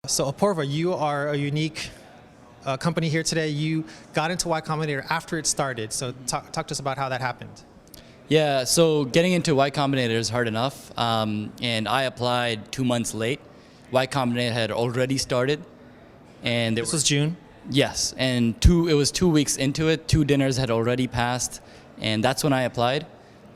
So Apoorva, you are a unique company here today. You got into Y Combinator after it started. So talk to us about how that happened. Yeah, so getting into Y Combinator is hard enough, and I applied 2 months late. Y Combinator had already started, and This was June? Yes, and it was 2 weeks into it. 2 dinners had already passed, and that's when I applied.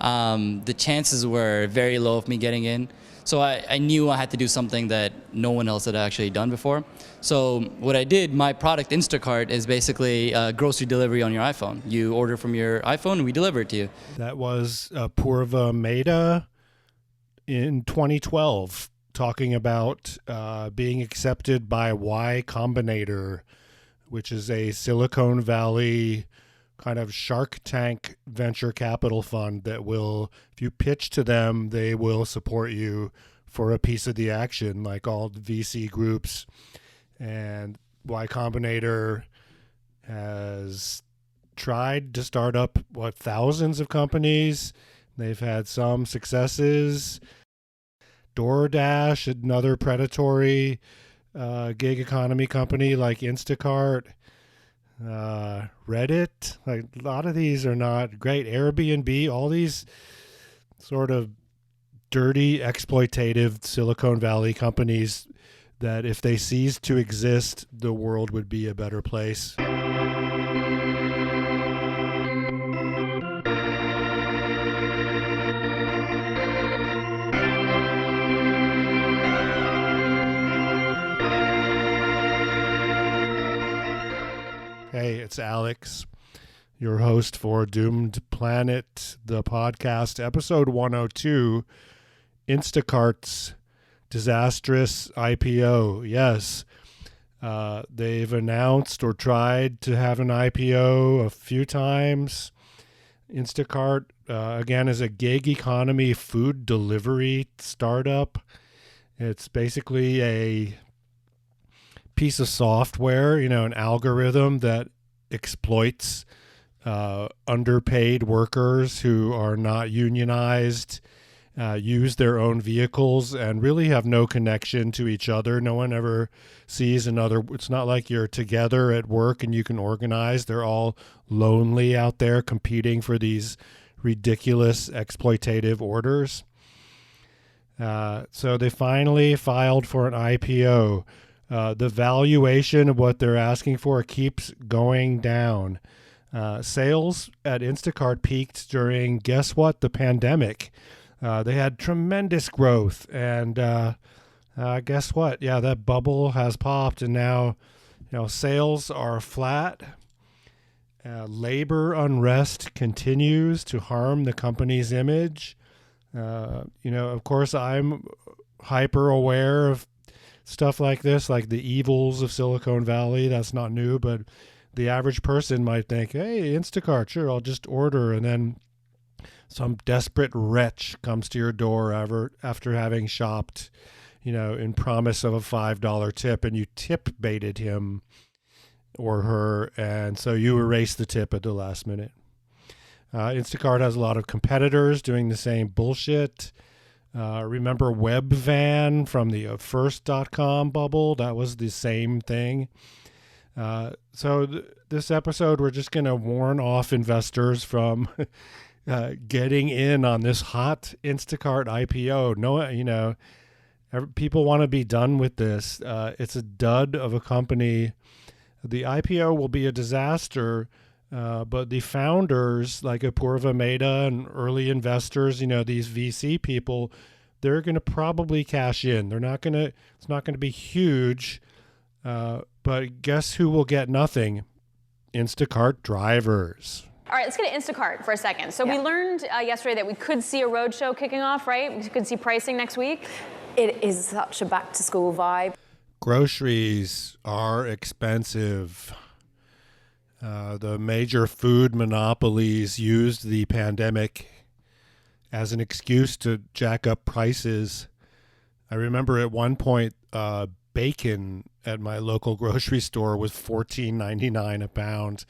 The chances were very low of me getting in, so I knew I had to do something that no one else had actually done before. So what I did, my product Instacart is basically grocery delivery on your iPhone. You order from your iPhone, and we deliver it to you. That was Apoorva Mehta in 2012, talking about being accepted by Y Combinator, which is a Silicon Valley kind of Shark Tank venture capital fund that will, if you pitch to them, they will support you for a piece of the action, like all the VC groups. And Y Combinator has tried to start up, thousands of companies. They've had some successes. DoorDash, another predatory gig economy company like Instacart. Reddit, like a lot of these are not great. Airbnb, all these sort of dirty, exploitative Silicon Valley companies that if they ceased to exist, the world would be a better place. Hey, it's Alex, your host for Doomed Planet, the podcast, episode 102, Instacart's disastrous I.P.O. Yes, they've announced or tried to have an I.P.O. a few times. Instacart, again, is a gig economy food delivery startup. It's basically a piece of software, an algorithm that exploits underpaid workers who are not unionized, use their own vehicles, and really have no connection to each other. No one ever sees another. It's not like you're together at work and you can organize. They're all lonely out there competing for these ridiculous exploitative orders. So they finally filed for an I.P.O. The valuation of what they're asking for keeps going down. Sales at Instacart peaked during, guess what, the pandemic. They had tremendous growth, and guess what? Yeah, that bubble has popped, and now, sales are flat. Labor unrest continues to harm the company's image. Of course, I'm hyper aware of stuff like this, like the evils of Silicon Valley. That's not new, but the average person might think, hey, Instacart, sure, I'll just order. And then some desperate wretch comes to your door after having shopped, in promise of a $5 tip, and you tip baited him or her. And so you erase the tip at the last minute. Instacart has a lot of competitors doing the same bullshit. Remember Webvan from the first.com bubble? That was the same thing. So this episode, we're just going to warn off investors from getting in on this hot Instacart I.P.O. No, people want to be done with this. It's a dud of a company. The I.P.O. will be a disaster. But the founders, like Apoorva Mehta and early investors, these VC people, they're going to probably cash in. It's not going to be huge. But guess who will get nothing? Instacart drivers. All right, let's get to Instacart for a second. So we learned yesterday that we could see a roadshow kicking off, right? We could see pricing next week. It is such a back-to-school vibe. Groceries are expensive. The major food monopolies used the pandemic as an excuse to jack up prices. I remember at one point, bacon at my local grocery store was $14.99 a pound.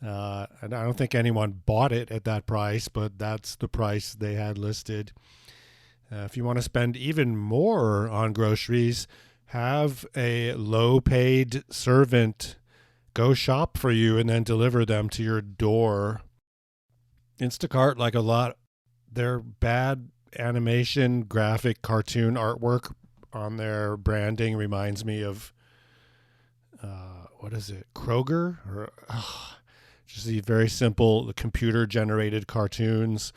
And I don't think anyone bought it at that price, but that's the price they had listed. If you want to spend even more on groceries, have a low-paid servant go shop for you and then deliver them to your door. Instacart, like a lot, their bad animation, graphic, cartoon artwork on their branding reminds me of, what is it, Kroger? Or just the very simple computer-generated cartoons.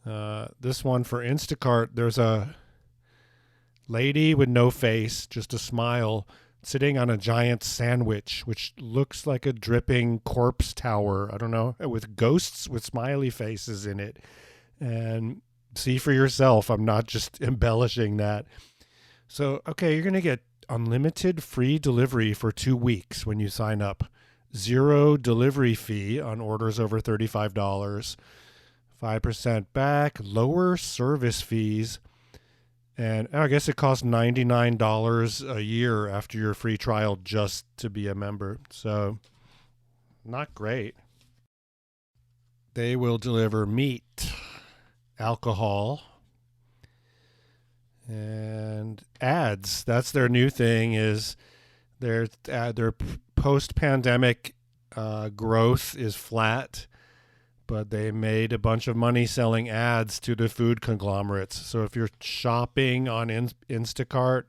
This one for Instacart, there's a lady with no face, just a smile, sitting on a giant sandwich, which looks like a dripping corpse tower. I don't know, with ghosts with smiley faces in it. And see for yourself. I'm not just embellishing that. So, okay, you're going to get unlimited free delivery for 2 weeks when you sign up. 0 delivery fee on orders over $35. 5% back, lower service fees. And I guess it costs $99 a year after your free trial just to be a member. So, not great. They will deliver meat, alcohol, and ads. That's their new thing. Is their post-pandemic growth is flat, but they made a bunch of money selling ads to the food conglomerates. So if you're shopping on Instacart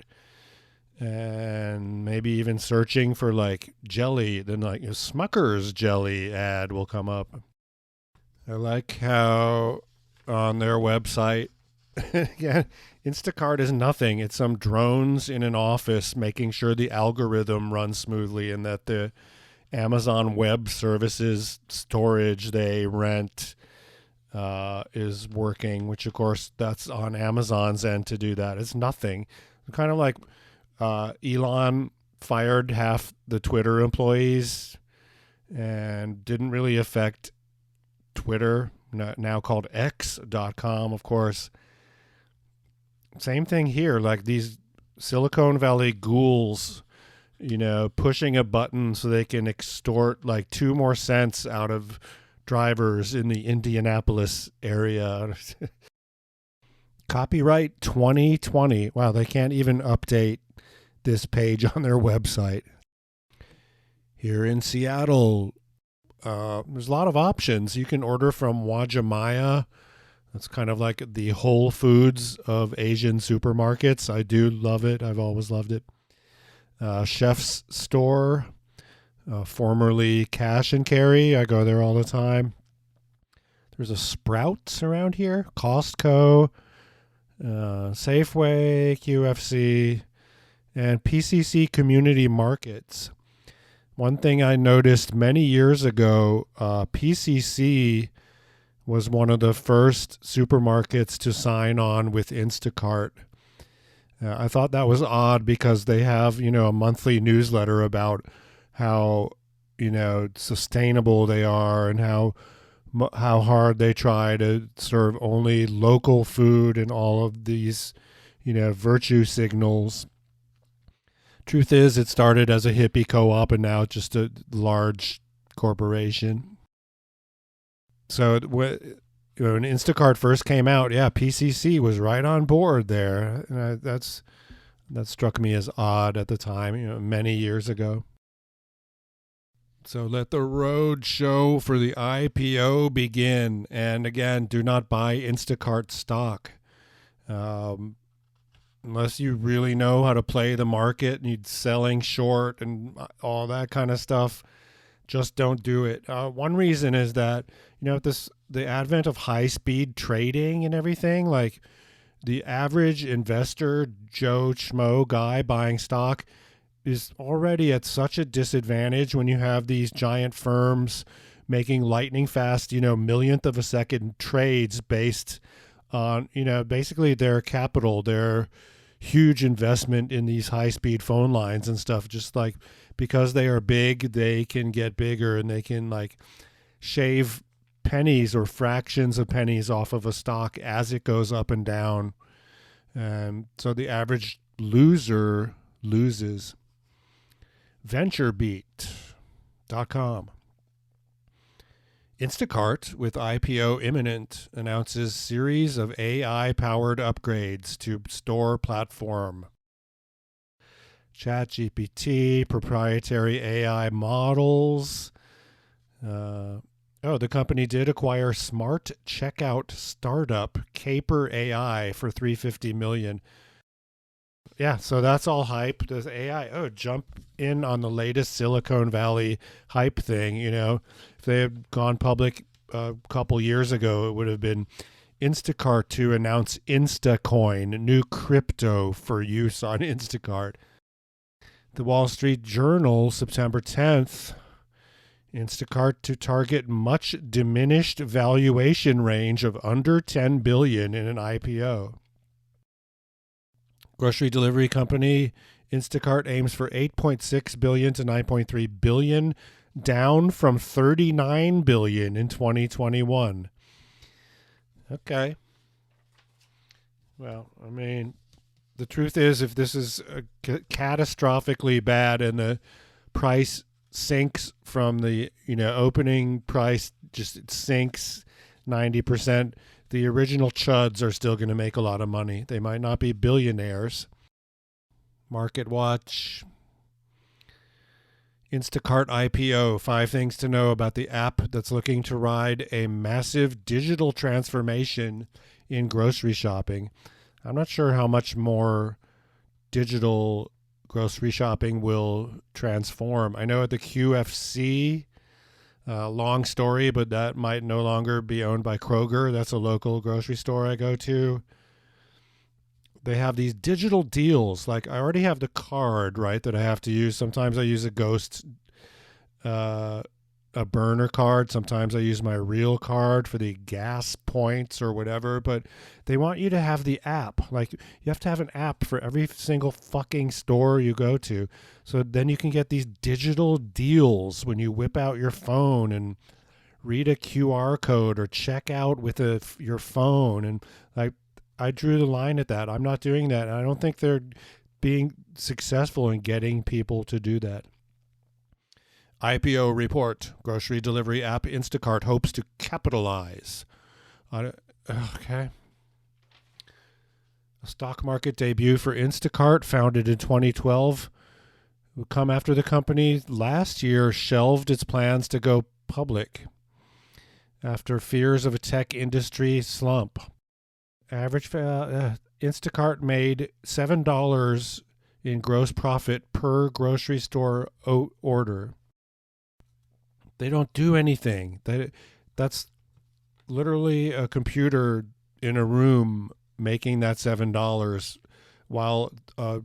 and maybe even searching for like jelly, then like a Smucker's jelly ad will come up. I like how on their website, yeah, Instacart is nothing. It's some drones in an office making sure the algorithm runs smoothly and that the Amazon Web Services storage they rent is working, which of course that's on Amazon's end to do that. It's nothing. Kind of like Elon fired half the Twitter employees and didn't really affect Twitter, now called X.com, of course. Same thing here, like these Silicon Valley ghouls, pushing a button so they can extort like 2 more cents out of drivers in the Indianapolis area. Copyright 2020. Wow, they can't even update this page on their website. Here in Seattle, there's a lot of options. You can order from Wajimaya. That's kind of like the Whole Foods of Asian supermarkets. I do love it. I've always loved it. Chef's Store, formerly Cash and Carry. I go there all the time. There's a Sprouts around here, Costco, Safeway, QFC, and PCC Community Markets. One thing I noticed many years ago, PCC was one of the first supermarkets to sign on with Instacart. I thought that was odd because they have, a monthly newsletter about how, sustainable they are and how hard they try to serve only local food and all of these, virtue signals. Truth is, it started as a hippie co-op and now it's just a large corporation. So when Instacart first came out, yeah, PCC was right on board there. And that struck me as odd at the time, many years ago. So let the road show for the I.P.O. begin. And again, do not buy Instacart stock. Unless you really know how to play the market and you're selling short and all that kind of stuff, just don't do it. One reason is that, the advent of high-speed trading and everything, like the average investor, Joe Schmo guy buying stock, is already at such a disadvantage when you have these giant firms making lightning fast, millionth of a second trades based on, basically their capital, their huge investment in these high-speed phone lines and stuff. Just like because they are big, they can get bigger and they can like shave pennies or fractions of pennies off of a stock as it goes up and down. So the average loser loses. VentureBeat.com. Instacart, with I.P.O. imminent, announces series of AI-powered upgrades to store platform. ChatGPT, proprietary AI models. The company did acquire smart checkout startup Caper AI for $350 million. Yeah, so that's all hype. Does AI jump in on the latest Silicon Valley hype thing? You know, if they had gone public a couple years ago, it would have been Instacart to announce Instacoin, new crypto for use on Instacart. The Wall Street Journal, September 10th, Instacart to target much diminished valuation range of under $10 billion in an IPO. Grocery delivery company Instacart aims for $8.6 billion to $9.3 billion, down from $39 billion in 2021. Okay. Well, I mean, the truth is, if this is catastrophically bad and the price sinks from the opening price, just it sinks 90%, the original chuds are still going to make a lot of money. They might not be billionaires. Market Watch. Instacart I.P.O. 5 things to know about the app that's looking to ride a massive digital transformation in grocery shopping. I'm not sure how much more digital grocery shopping will transform. I know at the QFC, long story, but that might no longer be owned by Kroger. That's a local grocery store I go to. They have these digital deals. Like, I already have the card, right, that I have to use. Sometimes I use a ghost, a burner card. Sometimes I use my real card for the gas points or whatever. But they want you to have the app. Like, you have to have an app for every single fucking store you go to. So then you can get these digital deals when you whip out your phone and read a QR code or check out with your phone. And like, I drew the line at that. I'm not doing that. I don't think they're being successful in getting people to do that. I.P.O. report. Grocery delivery app Instacart hopes to capitalize on it. Okay. A stock market debut for Instacart, founded in 2012, will come after the company last year shelved its plans to go public after fears of a tech industry slump. Average Instacart made $7 in gross profit per grocery store order. They don't do anything. That's literally a computer in a room making that $7 while a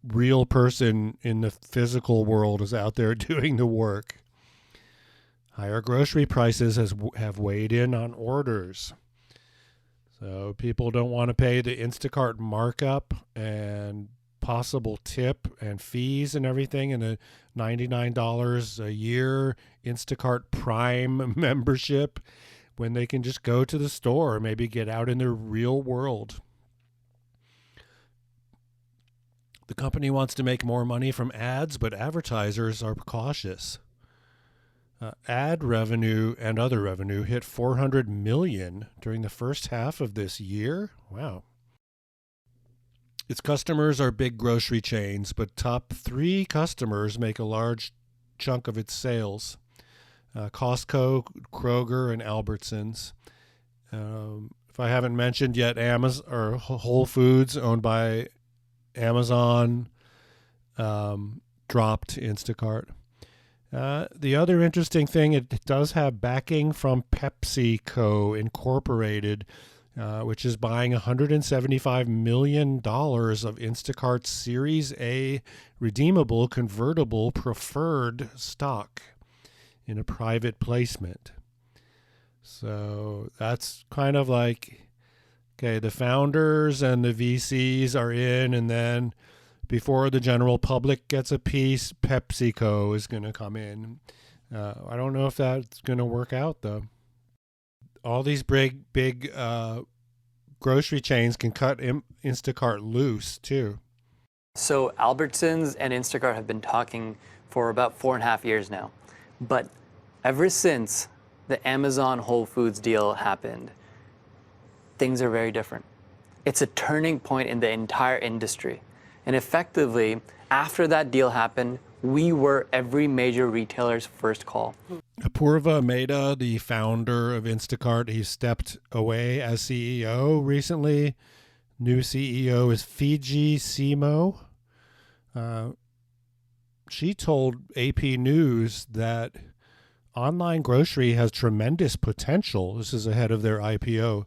real person in the physical world is out there doing the work. Higher grocery prices have weighed in on orders. So people don't want to pay the Instacart markup and possible tip and fees and everything, and the $99 a year Instacart Prime membership when they can just go to the store or maybe get out in the real world. The company wants to make more money from ads, but advertisers are cautious. Ad revenue and other revenue hit $400 million during the first half of this year. Wow. Its customers are big grocery chains, but top 3 customers make a large chunk of its sales. Costco, Kroger, and Albertsons. If I haven't mentioned yet, Amazon or Whole Foods, owned by Amazon, dropped Instacart. The other interesting thing, it does have backing from PepsiCo Incorporated, which is buying $175 million of Instacart's Series A redeemable convertible preferred stock in a private placement. So that's kind of like, okay, the founders and the VCs are in, and then before the general public gets a piece, PepsiCo is going to come in. I don't know if that's going to work out, though. All these big grocery chains can cut Instacart loose, too. So Albertsons and Instacart have been talking for about 4.5 years now. But ever since the Amazon Whole Foods deal happened, things are very different. It's a turning point in the entire industry. And effectively, after that deal happened, we were every major retailer's first call. Apurva Mehta, the founder of Instacart, he stepped away as CEO recently. New CEO is Fiji Simo. She told AP News that online grocery has tremendous potential. This is ahead of their IPO.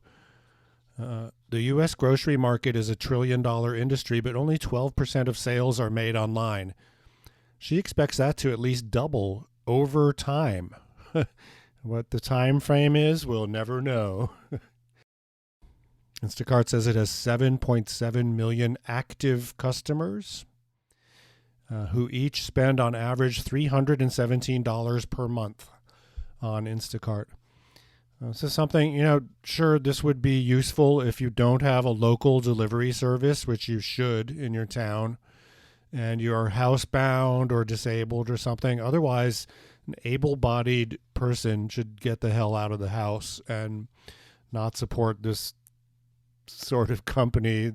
The U.S. grocery market is $1 trillion industry, but only 12% of sales are made online. She expects that to at least double over time. What the time frame is, we'll never know. Instacart says it has 7.7 million active customers who each spend on average $317 per month on Instacart. This is something, sure, this would be useful if you don't have a local delivery service, which you should in your town, and you're housebound or disabled or something. Otherwise, an able-bodied person should get the hell out of the house and not support this sort of company.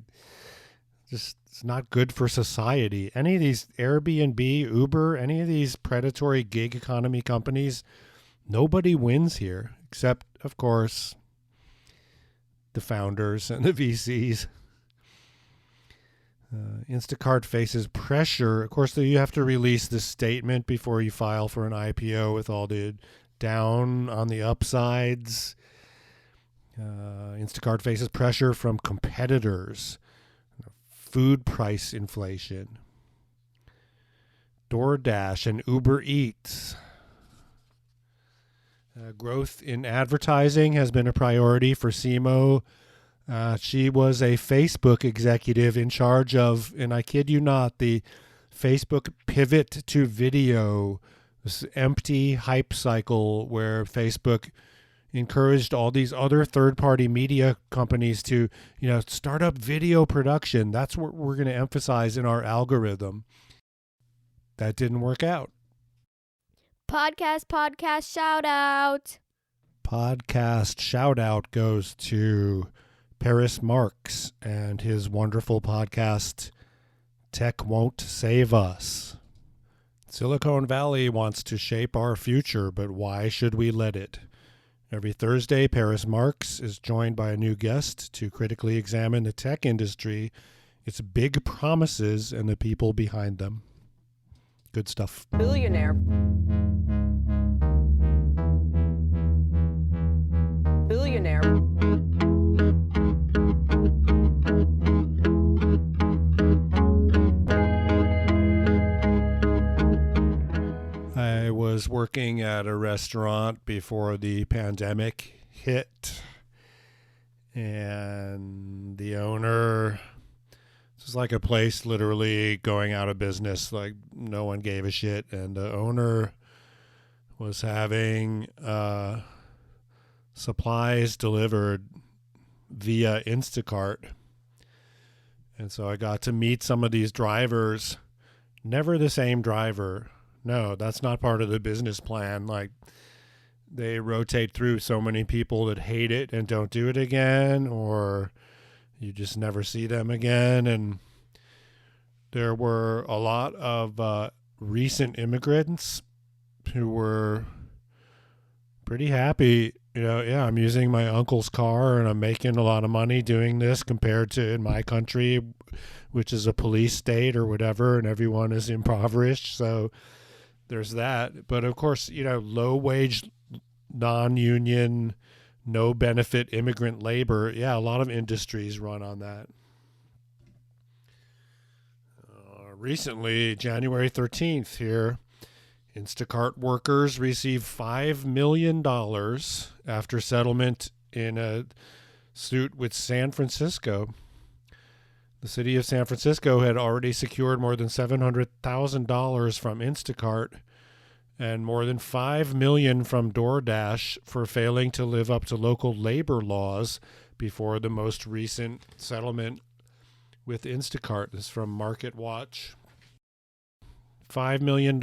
Just, it's not good for society. Any of these Airbnb, Uber, any of these predatory gig economy companies, nobody wins here, except, of course, the founders and the VCs. Instacart faces pressure. Of course, you have to release the statement before you file for an IPO with all the down on the upsides. Instacart faces pressure from competitors, food price inflation, DoorDash and Uber Eats. Growth in advertising has been a priority for Simo. She was a Facebook executive in charge of, and I kid you not, the Facebook pivot to video, this empty hype cycle where Facebook encouraged all these other third-party media companies to, start up video production. That's what we're going to emphasize in our algorithm. That didn't work out. Podcast shout out. Podcast shout out goes to Paris Marks and his wonderful podcast, Tech Won't Save Us. Silicon Valley wants to shape our future, but why should we let it? Every Thursday, Paris Marks is joined by a new guest to critically examine the tech industry, its big promises, and the people behind them. Good stuff. Billionaire. I was working at a restaurant before the pandemic hit, and the owner, this was like a place literally going out of business, like no one gave a shit, and the owner was having supplies delivered via Instacart. And so I got to meet some of these drivers. Never the same driver. No, that's not part of the business plan. Like, they rotate through so many people that hate it and don't do it again, or you just never see them again. And there were a lot of recent immigrants who were pretty happy. I'm using my uncle's car and I'm making a lot of money doing this compared to in my country, which is a police state or whatever, and everyone is impoverished. So there's that. But of course, low wage, non-union, no benefit immigrant labor. Yeah, a lot of industries run on that. Recently, January 13th here, Instacart workers received $5 million after settlement in a suit with San Francisco. The city of San Francisco had already secured more than $700,000 from Instacart and more than $5 million from DoorDash for failing to live up to local labor laws before the most recent settlement with Instacart. This is from Market Watch. $5 million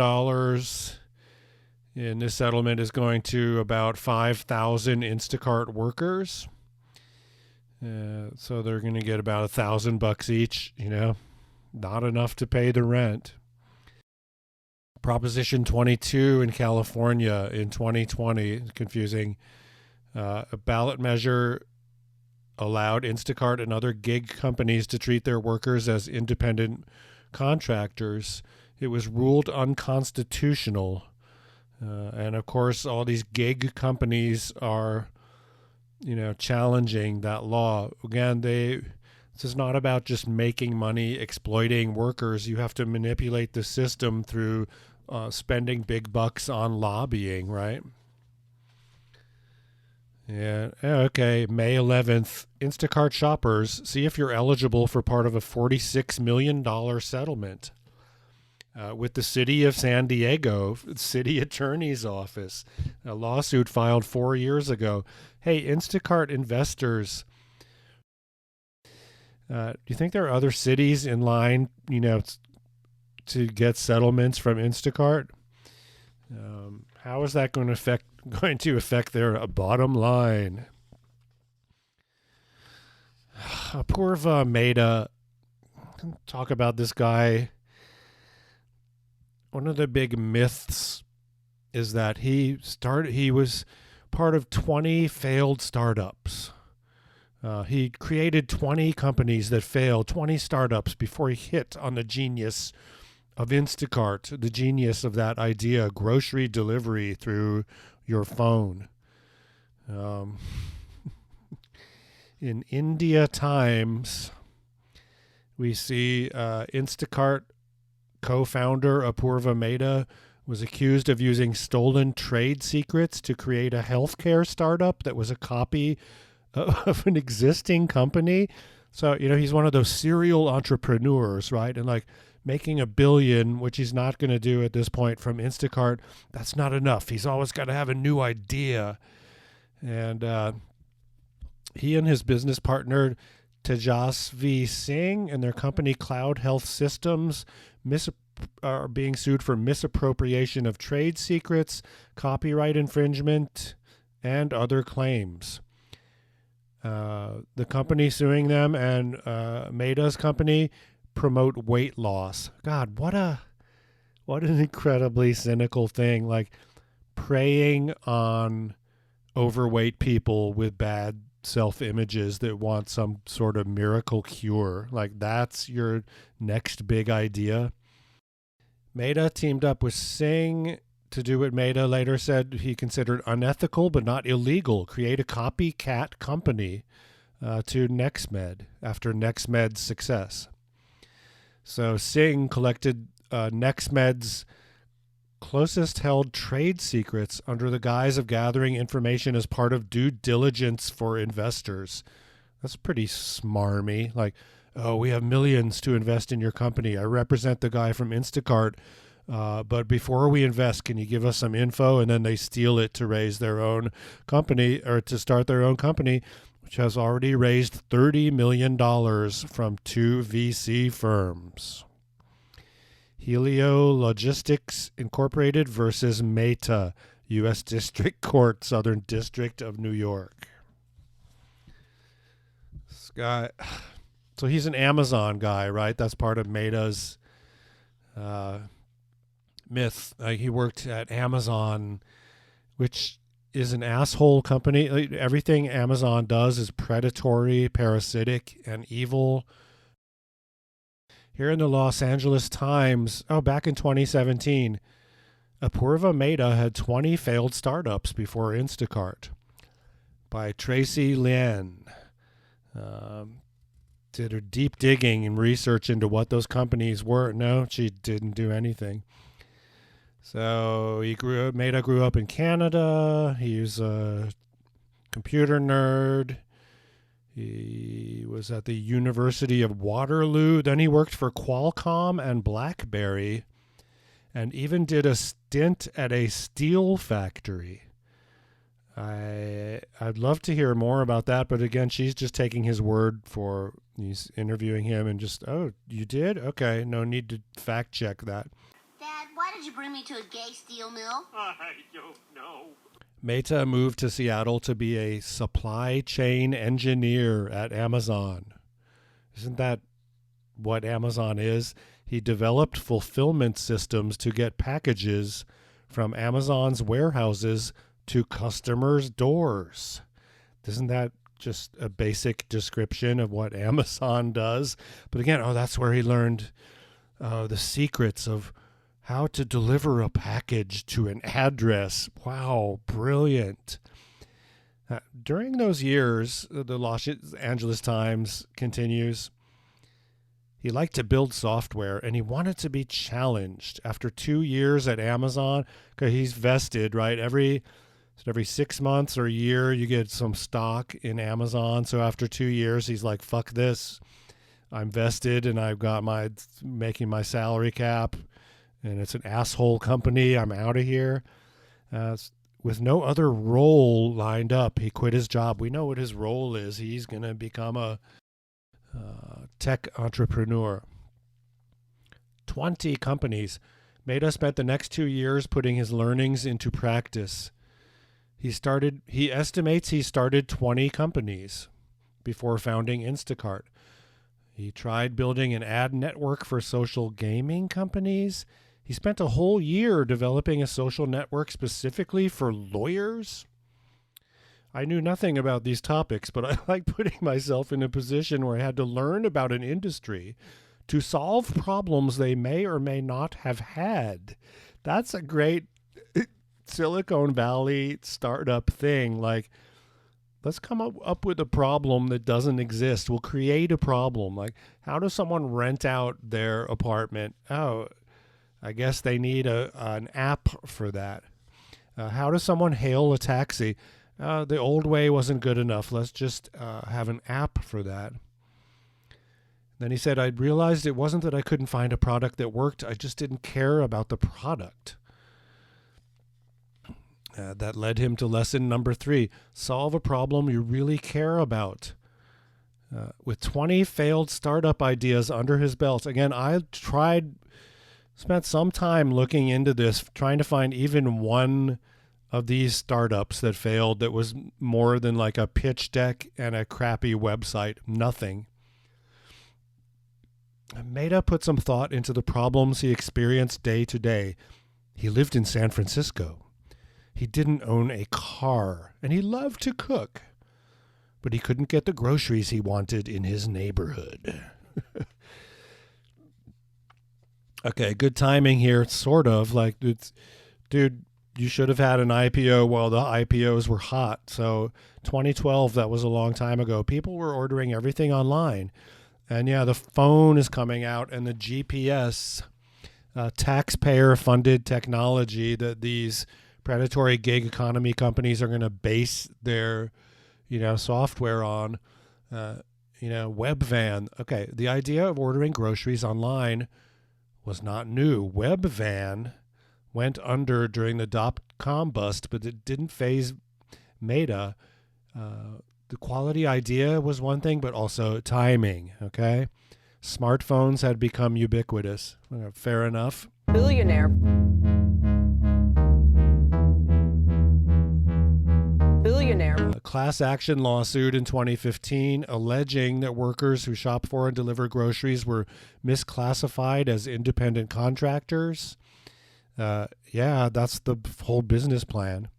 in this settlement is going to about 5,000 Instacart workers. So they're going to get about $1,000 each, not enough to pay the rent. Proposition 22 in California in 2020, confusing, a ballot measure allowed Instacart and other gig companies to treat their workers as independent contractors. It was ruled unconstitutional. And of course, all these gig companies are, challenging that law. Again, this is not about just making money, exploiting workers. You have to manipulate the system through spending big bucks on lobbying, right? Yeah. Okay. May 11th, Instacart shoppers, see if you're eligible for part of a $46 million settlement with the city of San Diego, city attorney's office. A lawsuit filed 4 years ago. Hey, Instacart investors, do you think there are other cities in line, to get settlements from Instacart? How is that going to affect their bottom line? Apurva Mehta, talk about this guy. One of the big myths is that he was part of 20 failed startups. He created 20 companies that failed, 20 startups before he hit on the genius of Instacart, the genius of that idea, grocery delivery through your phone. In India Times, we see Instacart co-founder Apurva Mehta was accused of using stolen trade secrets to create a healthcare startup that was a copy of an existing company. So, he's one of those serial entrepreneurs, right? And making $1 billion, which he's not going to do at this point from Instacart, that's not enough. He's always got to have a new idea. And he and his business partner, Tejasvi Singh, and their company Cloud Health Systems are being sued for misappropriation of trade secrets, copyright infringement, and other claims. The company suing them and Mehta's company promote weight loss. God, what an incredibly cynical thing. Preying on overweight people with bad self-images that want some sort of miracle cure. That's your next big idea. Mehta teamed up with Singh to do what Mehta later said he considered unethical but not illegal, create a copycat company to NextMed after NextMed's success. So Singh collected NextMed's closest held trade secrets under the guise of gathering information as part of due diligence for investors. That's pretty smarmy. We have millions to invest in your company. I represent the guy from Instacart. But before we invest, can you give us some info? And then they steal it to raise their own company or to start their own company, which has already raised $30 million from 2 VC firms. Helio Logistics Incorporated versus Meta, U.S. District Court, Southern District of New York. This guy, so he's an Amazon guy, right? That's part of Meta's myth. He worked at Amazon, which is an asshole company. Everything Amazon does is predatory, parasitic, and evil. Here in the Los Angeles Times, back in 2017, Apurva Mehta had 20 failed startups before Instacart by Tracy Lien. Did her deep digging and research into what those companies were. No, she didn't do anything. So Mehta grew up in Canada. He's a computer nerd. He was at the University of Waterloo. Then he worked for Qualcomm and BlackBerry and even did a stint at a steel factory. I'd love to hear more about that, but again, she's just taking his word for he's interviewing him and just, you did? Okay, no need to fact check that. Dad, why did you bring me to a gay steel mill? I don't know. Mehta moved to Seattle to be a supply chain engineer at Amazon. Isn't that what Amazon is. He developed fulfillment systems to get packages from Amazon's warehouses to customers' doors. Isn't that just a basic description of what Amazon does? But again, that's where he learned the secrets of how to deliver a package to an address. Wow, brilliant. During those years, the Los Angeles Times continues, he liked to build software and he wanted to be challenged. After 2 years at Amazon, because he's vested, right? Every 6 months or a year, you get some stock in Amazon. So after 2 years, he's like, fuck this. I'm vested and I've got making my salary cap and it's an asshole company. I'm out of here. With no other role lined up, he quit his job. We know what his role is. He's going to become a tech entrepreneur. 20 companies. Maida spent the next 2 years putting his learnings into practice. He estimates he started 20 companies before founding Instacart. He tried building an ad network for social gaming companies. He spent a whole year developing a social network specifically for lawyers. I knew nothing about these topics, but I like putting myself in a position where I had to learn about an industry to solve problems they may or may not have had. That's a great Silicon Valley startup thing. Like, let's come up with a problem that doesn't exist. We'll create a problem. Like, how does someone rent out their apartment? Oh, I guess they need an app for that. How does someone hail a taxi? The old way wasn't good enough. Let's just have an app for that. Then he said, I realized it wasn't that I couldn't find a product that worked. I just didn't care about the product. That led him to lesson number 3. Solve a problem you really care about. With 20 failed startup ideas under his belt. Again, I spent some time looking into this, trying to find even one of these startups that failed that was more than like a pitch deck and a crappy website. Nothing. Maida put some thought into the problems he experienced day to day. He lived in San Francisco. He didn't own a car, and he loved to cook, but he couldn't get the groceries he wanted in his neighborhood. Okay, good timing here, sort of. Like, dude, you should have had an IPO while the IPOs were hot. So 2012, that was a long time ago. People were ordering everything online. And yeah, the phone is coming out, and the GPS, taxpayer-funded technology that these predatory gig economy companies are going to base their, software on, Webvan. Okay, the idea of ordering groceries online was not new. Webvan went under during the dot-com bust, but it didn't faze Maida. The quality idea was one thing, but also timing, okay? Smartphones had become ubiquitous. Fair enough. Billionaire. A class action lawsuit in 2015 alleging that workers who shop for and deliver groceries were misclassified as independent contractors. Yeah, that's the whole business plan.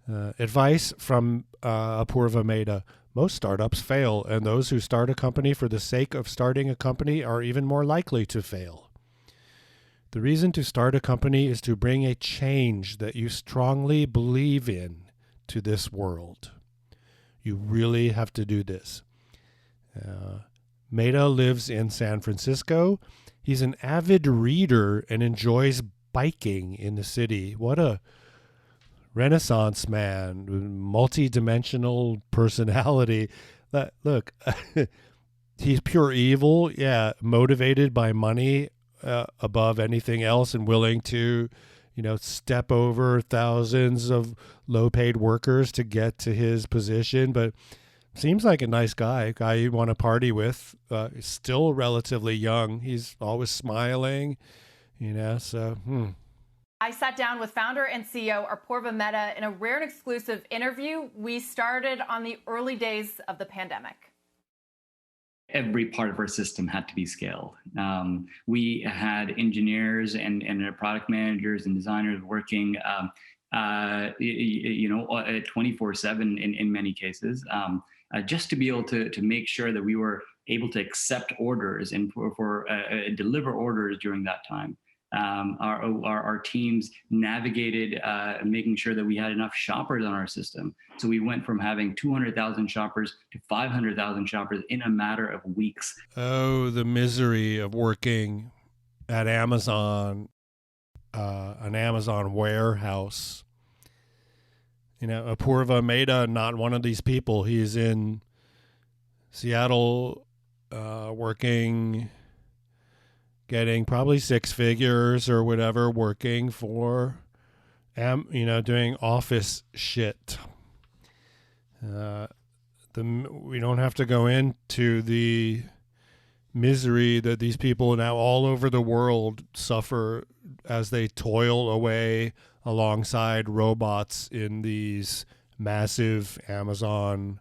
Advice from Apurva Maida. Most startups fail, and those who start a company for the sake of starting a company are even more likely to fail. The reason to start a company is to bring a change that you strongly believe in to this world. You really have to do this. Maida lives in San Francisco. He's an avid reader and enjoys biking in the city. What a Renaissance man, multi-dimensional personality. Look, he's pure evil, yeah, motivated by money above anything else and willing to, step over thousands of low-paid workers to get to his position. But seems like a nice guy you want to party with. He's still relatively young. He's always smiling, so. I sat down with founder and CEO Apurva Mehta in a rare and exclusive interview we started on the early days of the pandemic. every part of our system had to be scaled. We had engineers and product managers and designers working, 24/7 in many cases, just to be able to make sure that we were able to accept orders and deliver orders during that time. Our teams navigated making sure that we had enough shoppers on our system. So we went from having 200,000 shoppers to 500,000 shoppers in a matter of weeks. Oh, the misery of working at Amazon, an Amazon warehouse. Apurva Mehta, not one of these people. He's in Seattle working, getting probably six figures or whatever, working for, doing office shit. We don't have to go into the misery that these people now all over the world suffer as they toil away alongside robots in these massive Amazon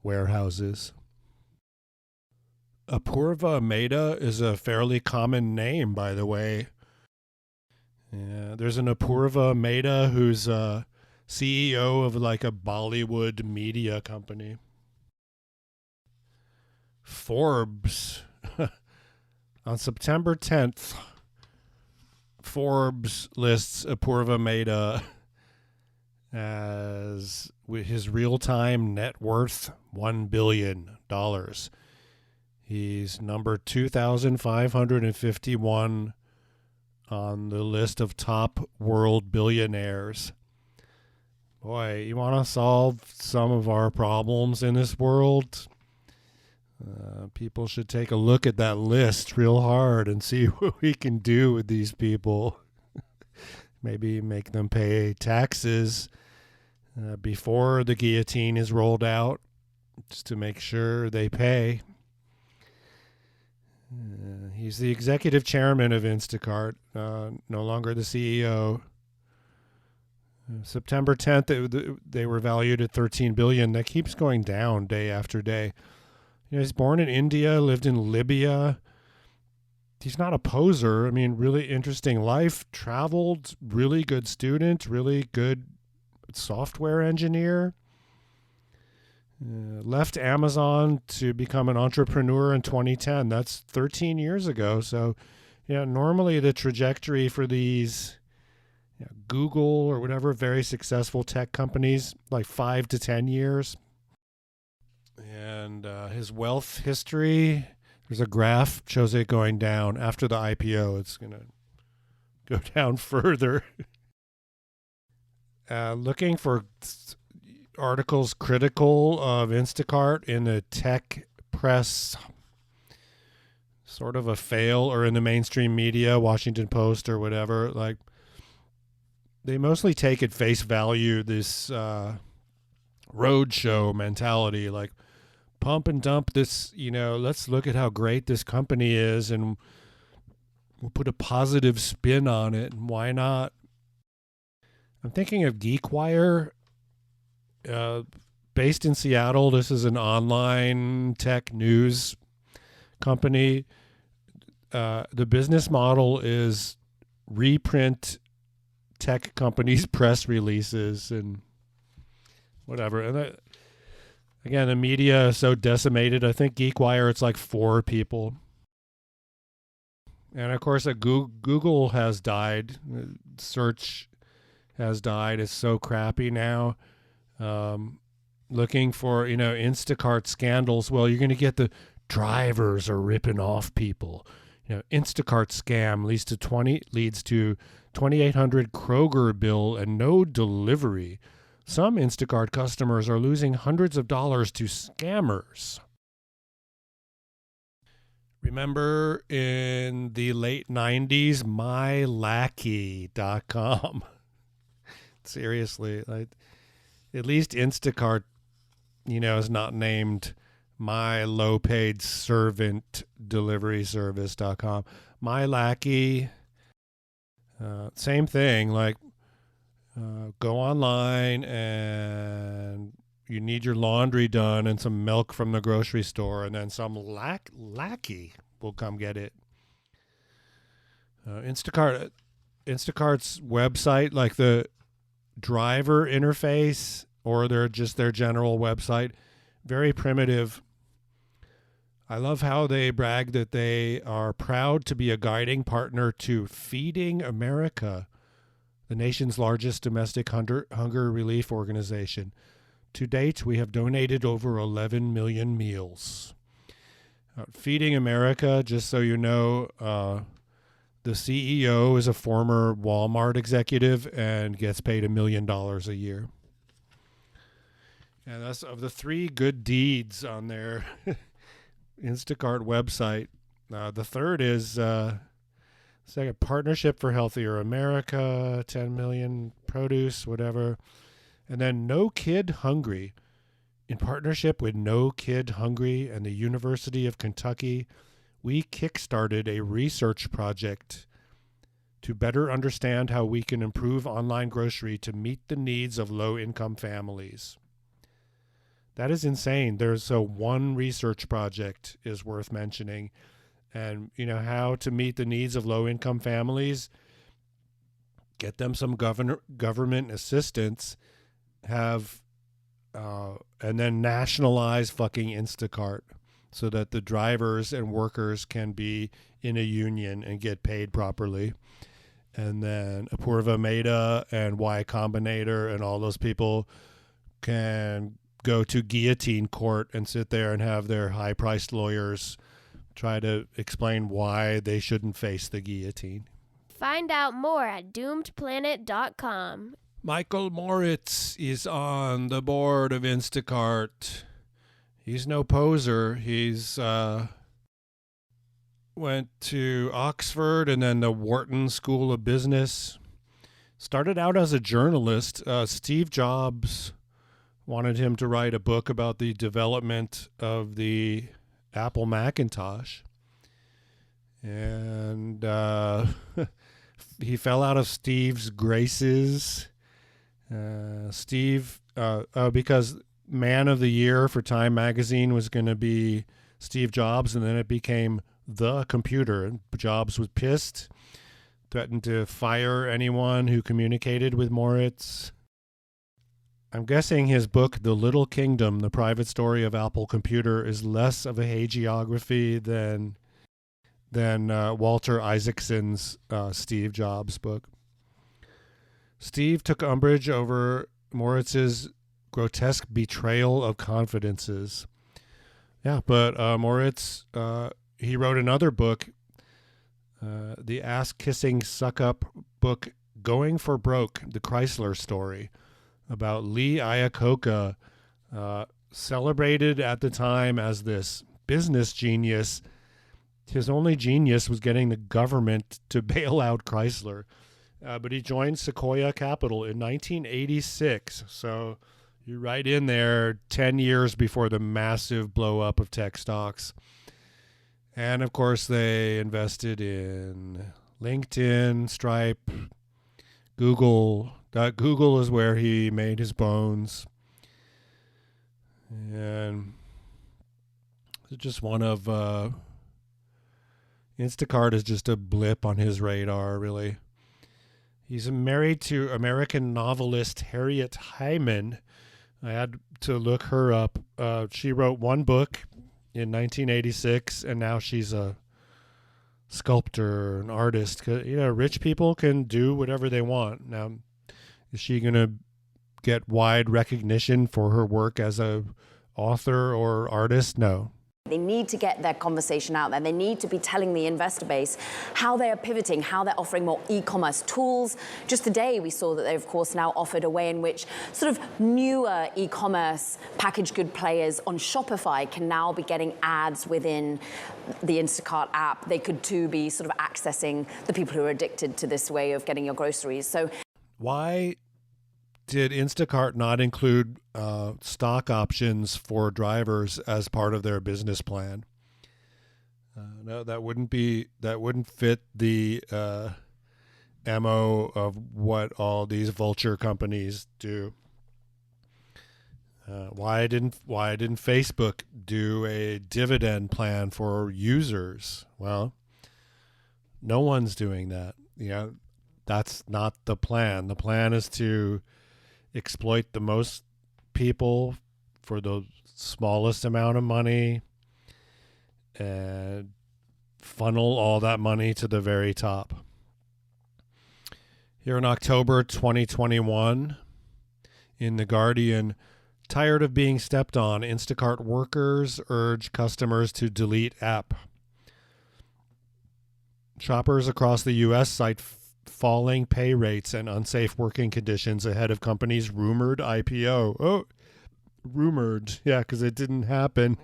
warehouses. Apurva Mehta is a fairly common name, by the way. Yeah, there's an Apurva Mehta who's a CEO of like a Bollywood media company. Forbes, on September 10th, Forbes lists Apurva Mehta as his real-time net worth $1 billion. He's number 2,551 on the list of top world billionaires. Boy, you want to solve some of our problems in this world? People should take a look at that list real hard and see what we can do with these people. Maybe make them pay taxes before the guillotine is rolled out, just to make sure they pay. He's the executive chairman of Instacart, no longer the CEO. September 10th, they were valued at $13 billion. That keeps going down day after day. He's born in India, lived in Libya. He's not a poser. I mean, really interesting life. Traveled, really good student, really good software engineer. Left Amazon to become an entrepreneur in 2010. That's 13 years ago. So, normally the trajectory for these Google or whatever very successful tech companies, like 5 to 10 years. And his wealth history, there's a graph shows it going down. After the I.P.O, it's going to go down further. Looking for articles critical of Instacart in the tech press, sort of a fail, or in the mainstream media, Washington Post or whatever, like they mostly take at face value this roadshow mentality, like pump and dump this, let's look at how great this company is and we'll put a positive spin on it, and why not? I'm thinking of GeekWire, based in Seattle. This is an online tech news company. The business model is reprint tech companies' press releases and whatever. And again, the media is so decimated. I think GeekWire, it's like 4 people. And of course, Google has died. Search has died. It's so crappy now. Looking for, Instacart scandals. Well, you're going to get the drivers are ripping off people. Instacart scam leads to 2,800 Kroger bill and no delivery. Some Instacart customers are losing hundreds of dollars to scammers. Remember in the late 90s, mylackey.com. Seriously, at least Instacart, is not named my low paid servant delivery service.com. MyLackey, same thing, go online and you need your laundry done and some milk from the grocery store, and then some lackey will come get it. Instacart's website, like the driver interface or their general website, very primitive. I love how they brag that they are proud to be a guiding partner to Feeding America, the nation's largest domestic hunger relief organization. To date, we have donated over 11 million meals. Feeding America, just so you know, the CEO is a former Walmart executive and gets paid $1 million a year. And that's of the 3 good deeds on their Instacart website. The third is second, Partnership for Healthier America, 10 million, produce, whatever. And then No Kid Hungry. In partnership with No Kid Hungry and the University of Kentucky, we kickstarted a research project to better understand how we can improve online grocery to meet the needs of low-income families. That is insane. One research project is worth mentioning. And, how to meet the needs of low-income families, get them some government assistance, and then nationalize fucking Instacart so that the drivers and workers can be in a union and get paid properly. And then Apurva Mehta and Y Combinator and all those people can go to guillotine court and sit there and have their high-priced lawyers try to explain why they shouldn't face the guillotine. Find out more at doomedplanet.com. Michael Moritz is on the board of Instacart. He's no poser. He's went to Oxford and then the Wharton School of Business. Started out as a journalist. Steve Jobs wanted him to write a book about the development of the Apple Macintosh. And he fell out of Steve's graces. Because Man of the Year for Time magazine was going to be Steve Jobs, and then it became The Computer. And Jobs was pissed, threatened to fire anyone who communicated with Moritz. I'm guessing his book, The Little Kingdom, The Private Story of Apple Computer, is less of a hagiography than Walter Isaacson's Steve Jobs book. Steve took umbrage over Moritz's grotesque betrayal of confidences. Yeah, but Moritz, he wrote another book, the ass-kissing suck-up book, Going for Broke, The Chrysler Story, about Lee Iacocca, celebrated at the time as this business genius. His only genius was getting the government to bail out Chrysler. But he joined Sequoia Capital in 1986. So you're right in there 10 years before the massive blow up of tech stocks. And of course, they invested in LinkedIn, Stripe, Google. Google is where he made his bones. And it's just one of Instacart is just a blip on his radar, really. He's married to American novelist Harriet Hyman. I had to look her up. She wrote one book in 1986, and now she's a sculptor, an artist. Rich people can do whatever they want. Now, is she going to get wide recognition for her work as a author or artist? No. They need to get their conversation out there. They need to be telling the investor base how they are pivoting, how they're offering more e-commerce tools. Just today, we saw that they've, of course, now offered a way in which sort of newer e-commerce packaged good players on Shopify can now be getting ads within the Instacart app. They could, too, be sort of accessing the people who are addicted to this way of getting your groceries. So why did Instacart not include stock options for drivers as part of their business plan? No, that wouldn't fit the MO of what all these vulture companies do. Why didn't Facebook do a dividend plan for users? Well, no one's doing that. That's not the plan. The plan is to exploit the most people for the smallest amount of money and funnel all that money to the very top. Here in October 2021, in The Guardian, tired of being stepped on, Instacart workers urge customers to delete app. Shoppers across the U.S. cite falling pay rates and unsafe working conditions ahead of company's rumored I.P.O. Oh, rumored. Yeah, because it didn't happen.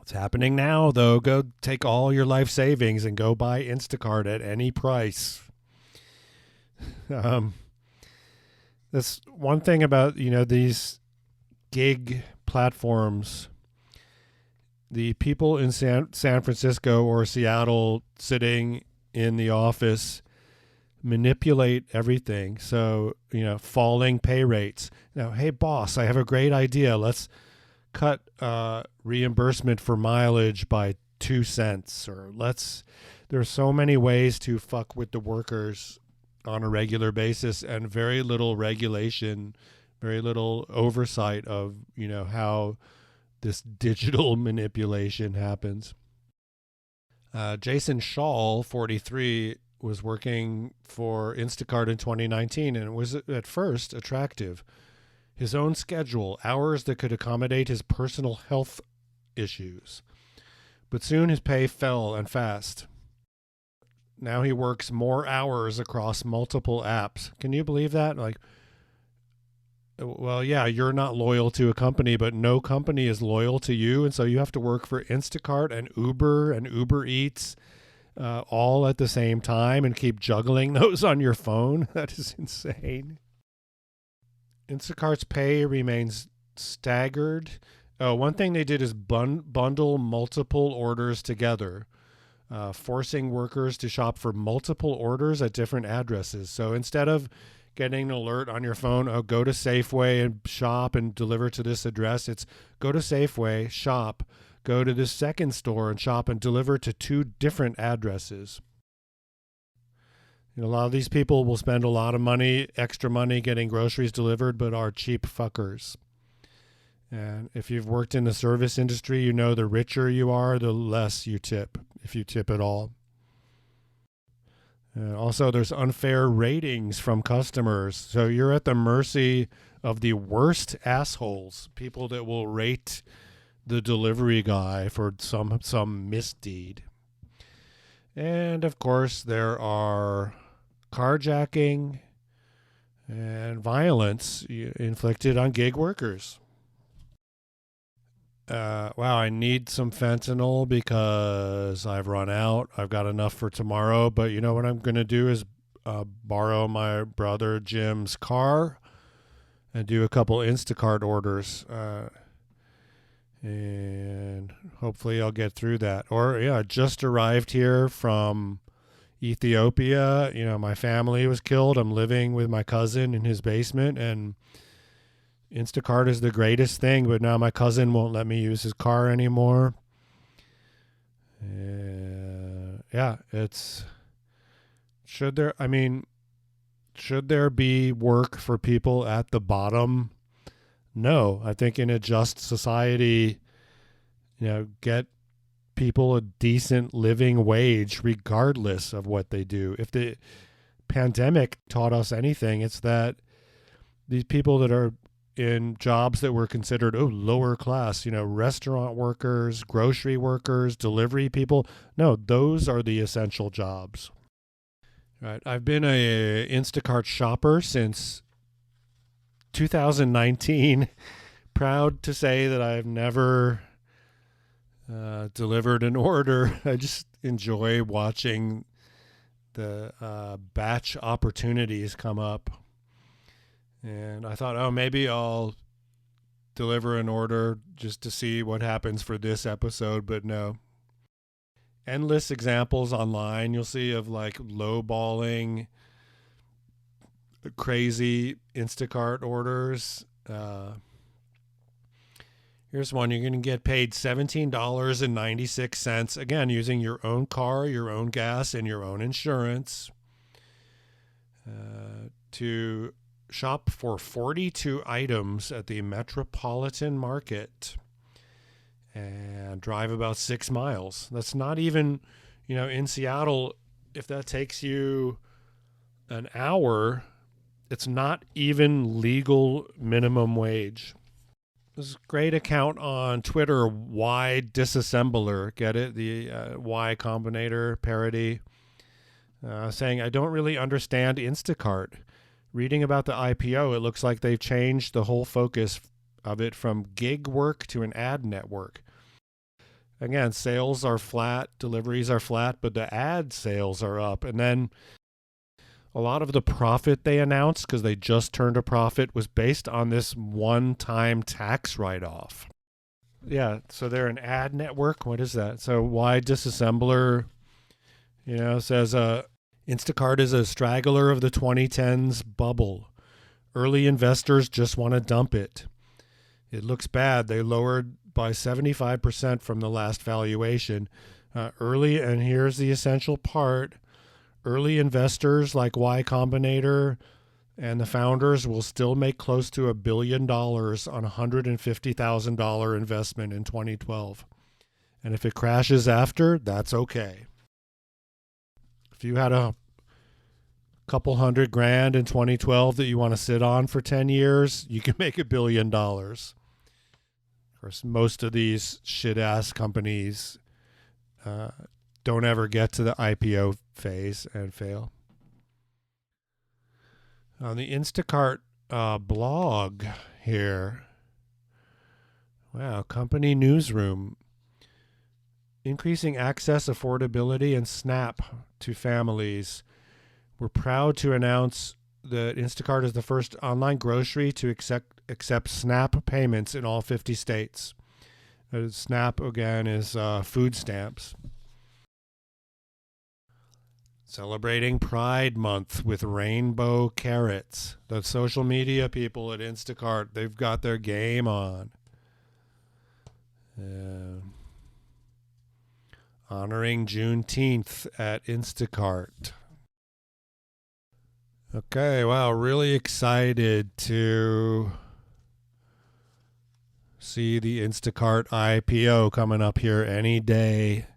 It's happening now, though. Go take all your life savings and go buy Instacart at any price. That's one thing about, these gig platforms. The people in San Francisco or Seattle sitting in the office manipulate everything. So, falling pay rates. Now, hey, boss, I have a great idea. Let's cut reimbursement for mileage by 2 cents. Or there's so many ways to fuck with the workers on a regular basis, and very little regulation, very little oversight of, how this digital manipulation happens. Jason Shaw, 43, was working for Instacart in 2019, and it was at first attractive. His own schedule, hours that could accommodate his personal health issues. But soon his pay fell, and fast. Now he works more hours across multiple apps. Can you believe that? Well, yeah, you're not loyal to a company, but no company is loyal to you. And so you have to work for Instacart and Uber Eats all at the same time and keep juggling those on your phone. That is insane. Instacart's pay remains staggered. Oh, one thing they did is bundle multiple orders together, forcing workers to shop for multiple orders at different addresses. So instead of getting an alert on your phone, go to Safeway and shop and deliver to this address, it's go to Safeway, shop, go to this second store and shop and deliver to 2 different addresses. A lot of these people will spend a lot of money, extra money, getting groceries delivered, but are cheap fuckers. And if you've worked in the service industry, the richer you are, the less you tip, if you tip at all. Also, there's unfair ratings from customers. So you're at the mercy of the worst assholes, people that will rate the delivery guy for some misdeed. And, of course, there are carjacking and violence inflicted on gig workers. Wow, I need some fentanyl because I've run out. I've got enough for tomorrow, but what I'm going to do is borrow my brother Jim's car and do a couple Instacart orders. And hopefully I'll get through that. Or, I just arrived here from Ethiopia. My family was killed. I'm living with my cousin in his basement, and Instacart is the greatest thing, but now my cousin won't let me use his car anymore. Should there be work for people at the bottom? No. I think in a just society, get people a decent living wage regardless of what they do. If the pandemic taught us anything, it's that these people that are in jobs that were considered lower class, restaurant workers, grocery workers, delivery people. No, those are the essential jobs. Right. I've been a Instacart shopper since 2019. Proud to say that I've never delivered an order. I just enjoy watching the batch opportunities come up. And I thought, maybe I'll deliver an order just to see what happens for this episode, but no. Endless examples online you'll see of lowballing crazy Instacart orders. Here's one. You're going to get paid $17.96, again, using your own car, your own gas, and your own insurance, to shop for 42 items at the Metropolitan Market and drive about 6 miles. That's not even, in Seattle, if that takes you an hour, it's not even legal minimum wage. There's a great account on Twitter, Y Disassembler, get it? The Y Combinator parody, saying, I don't really understand Instacart. Reading about the I.P.O, it looks like they've changed the whole focus of it from gig work to an ad network. Again, sales are flat, deliveries are flat, but the ad sales are up. And then a lot of the profit they announced, because they just turned a profit, was based on this one-time tax write-off. Yeah, so they're an ad network. What is that? So Y Disassembler, says Instacart is a straggler of the 2010s bubble. Early investors just want to dump it. It looks bad. They lowered by 75% from the last valuation. And here's the essential part, early investors like Y Combinator and the founders will still make close to $1 billion on a $150,000 investment in 2012. And if it crashes after, that's okay. If you had a couple $100,000 in 2012 that you want to sit on for 10 years, you can make $1 billion. Of course, most of these shit-ass companies don't ever get to the I.P.O phase and fail. On the Instacart blog here, wow, company newsroom, increasing access, affordability, and SNAP to families. We're proud to announce that Instacart is the first online grocery to accept SNAP payments in all 50 states. SNAP, again, is food stamps. Celebrating Pride Month with rainbow carrots. The social media people at Instacart, they've got their game on. Honoring Juneteenth at Instacart. Okay, wow, really excited to see the Instacart I.P.O coming up here any day.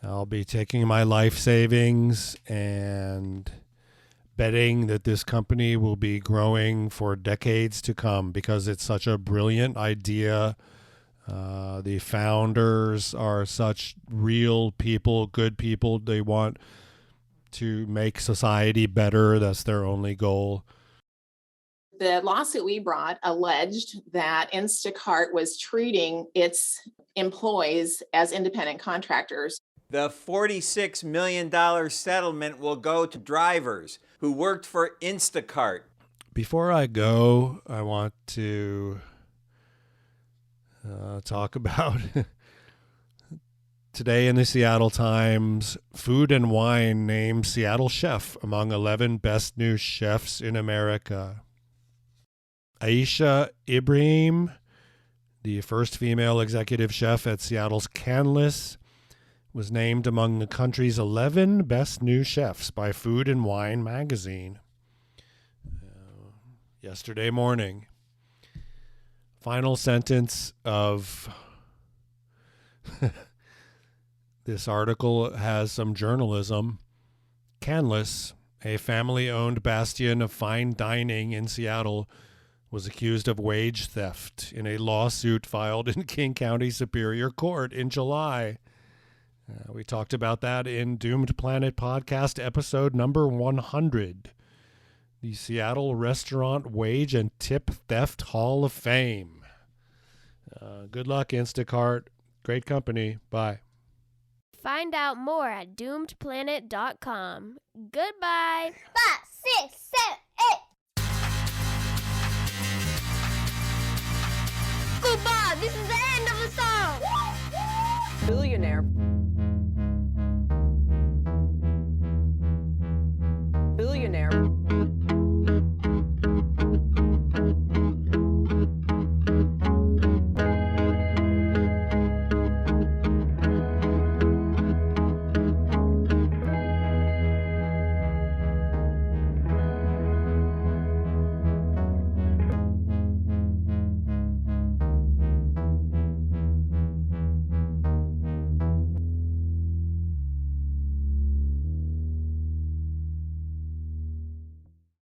I'll be taking my life savings and betting that this company will be growing for decades to come because it's such a brilliant idea. The founders are such real people, good people. They want to make society better. That's their only goal. The lawsuit we brought alleged that Instacart was treating its employees as independent contractors. The $46 million settlement will go to drivers who worked for Instacart. Before I go, I want to talk about today in the Seattle Times, Food and Wine named Seattle chef among 11 best new chefs in America. Aisha Ibrahim, the first female executive chef at Seattle's Canlis, was named among the country's 11 best new chefs by Food and Wine magazine yesterday morning. Final sentence of this article has some journalism. Canlis, a family-owned bastion of fine dining in Seattle, was accused of wage theft in a lawsuit filed in King County Superior Court in July. We talked about that in Doomed Planet podcast episode number 100. The Seattle Restaurant Wage and Tip Theft Hall of Fame. Good luck, Instacart. Great company. Bye. Find out more at doomedplanet.com. Goodbye. 5, 6, 7, 8. Goodbye. This is the end of the song. Billionaire. Billionaire.